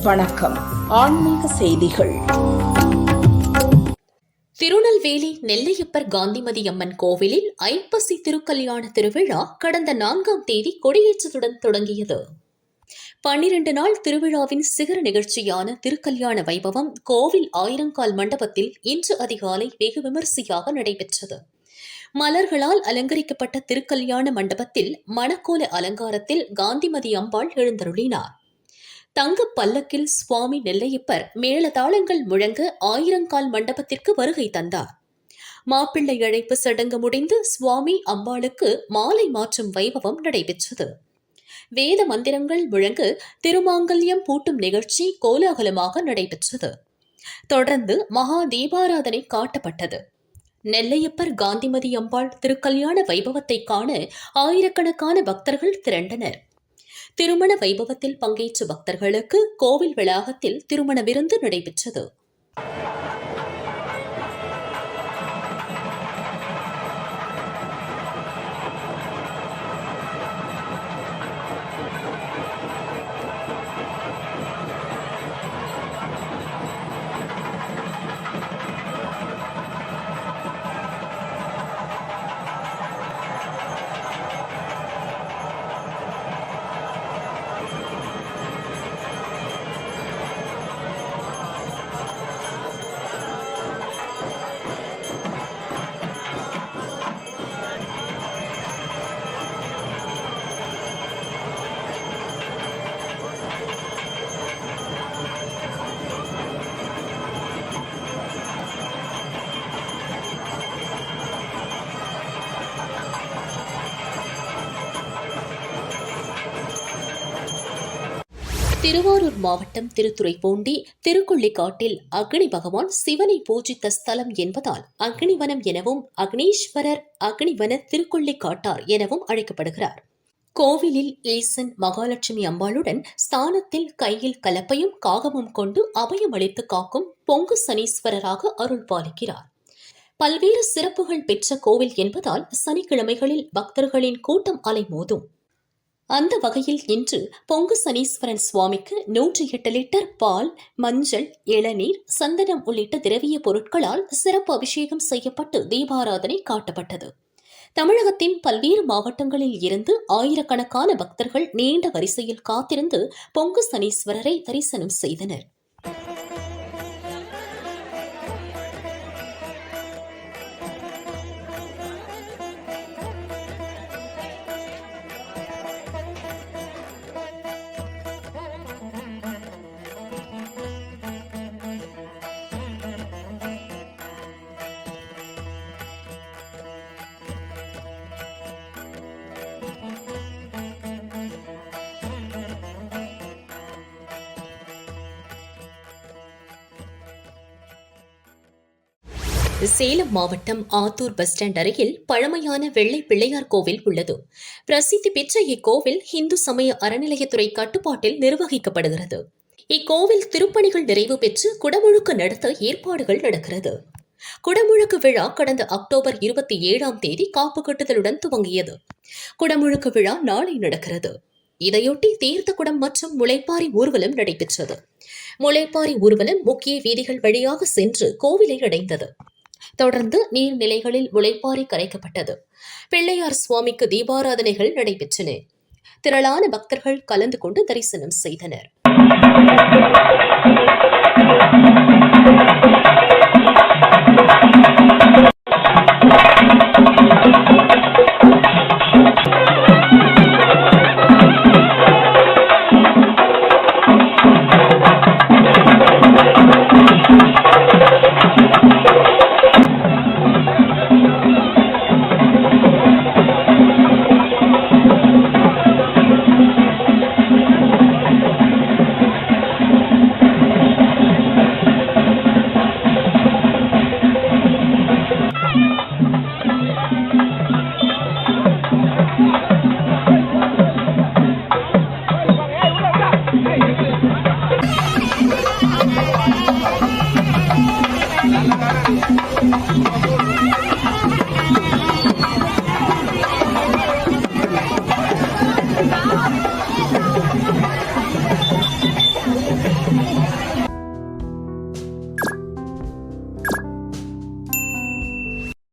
வணக்கம். ஆன்மீக செய்திகள். திருநெல்வேலி நெல்லையப்பர் காந்திமதி அம்மன் கோவிலில் ஐப்பசி திருக்கல்யாண திருவிழா கடந்த 4ஆம் தேதி கொடியேற்றத்துடன் தொடங்கியது. 12 நாள் திருவிழாவின் சிகர நிகழ்ச்சியான திருக்கல்யாண வைபவம் கோவில் ஆயிரங்கால் மண்டபத்தில் இன்று அதிகாலை வெகு விமரிசையாக நடைபெற்றது. மலர்களால் அலங்கரிக்கப்பட்ட திருக்கல்யாண மண்டபத்தில் மணக்கோல அலங்காரத்தில் காந்திமதி அம்பாள் எழுந்தருளினார். தங்க பல்லக்கில் சுவாமி நெல்லையப்பர் மேளதாளங்கள் முழங்க ஆயிரங்கால் மண்டபத்திற்கு வருகை தந்தார். மாப்பிள்ளை அழைப்பு சடங்கு முடிந்து சுவாமி அம்பாளுக்கு மாலை மாற்றும் வைபவம் நடைபெற்றது. வேத மந்திரங்கள் முழங்க திருமாங்கல்யம் பூட்டும் நிகழ்ச்சி கோலாகலமாக நடைபெற்றது. தொடர்ந்து மகா தீபாராதனை காட்டப்பட்டது. நெல்லையப்பர் காந்திமதி அம்பாள் திருக்கல்யாண வைபவத்தை காண ஆயிரக்கணக்கான பக்தர்கள் திரண்டனர். திருமண வைபவத்தில் பங்கேற்ற பக்தர்களுக்கு கோவில் வளாகத்தில் திருமண விருந்து நடைபெற்றது. திருவாரூர் மாவட்டம் திருத்துறைப்பூண்டி திருக்கொள்ளிக்காட்டில் அக்னி பகவான் சிவனை பூஜித்த ஸ்தலம் என்பதால் அக்னிவனம் எனவும் அக்னீஸ்வரர் அக்னிவன திருக்கொள்ளிக்காட்டார் எனவும் அழைக்கப்படுகிறார். கோவிலில் ஈசன் மகாலட்சுமி அம்பாளுடன் ஸ்தானத்தில் கையில் கலப்பையும் காகமும் கொண்டு அபயம் அளித்து காக்கும் பொங்கு சனீஸ்வரராக அருள் பாலிக்கிறார். பல்வேறு சிறப்புகள் பெற்ற கோவில் என்பதால் சனிக்கிழமைகளில் பக்தர்களின் கூட்டம் அலைமோதும். அந்த வகையில் இன்று பொங்கு சனீஸ்வரன் சுவாமிக்கு 108 லிட்டர் பால், மஞ்சள், இளநீர், சந்தனம் உள்ளிட்ட திரவிய பொருட்களால் சிறப்பு அபிஷேகம் செய்யப்பட்டு தீபாராதனை காட்டப்பட்டது. தமிழகத்தின் பல்வேறு மாவட்டங்களில் இருந்து ஆயிரக்கணக்கான பக்தர்கள் நீண்ட வரிசையில் காத்திருந்து பொங்கு சனீஸ்வரரை தரிசனம் செய்தனர். சேலம் மாவட்டம் ஆத்தூர் பஸ் ஸ்டாண்ட் அருகில் பழமையான வெள்ளை பிள்ளையார் கோவில் உள்ளது. பிரசித்தி பெற்ற இக்கோவில் இந்து சமய அறநிலையத்துறை கட்டுப்பாட்டில் நிர்வகிக்கப்படுகிறது. இக்கோவில் திருப்பணிகள் நிறைவு பெற்று குடமுழுக்கு நடத்த ஏற்பாடுகள் நடக்கிறது. குடமுழுக்கு விழா கடந்த அக்டோபர் 27ஆம் தேதி காப்பு கட்டுதலுடன் துவங்கியது. குடமுழுக்கு விழா நாளை நடக்கிறது. இதையொட்டி தீர்த்த குடம் மற்றும் முளைப்பாரி ஊர்வலம் நடைபெற்றது. முளைப்பாரி ஊர்வலம் முக்கிய வீதிகள் வழியாக சென்று கோவிலை அடைந்தது. தொடர்ந்து நீர்நிலைகளில் முளைப்பாரி கரைக்கப்பட்டது. பிள்ளையார் சுவாமிக்கு தீபாராதனைகள் நடைபெற்றன. திரளான பக்தர்கள் கலந்து கொண்டு தரிசனம் செய்தனர்.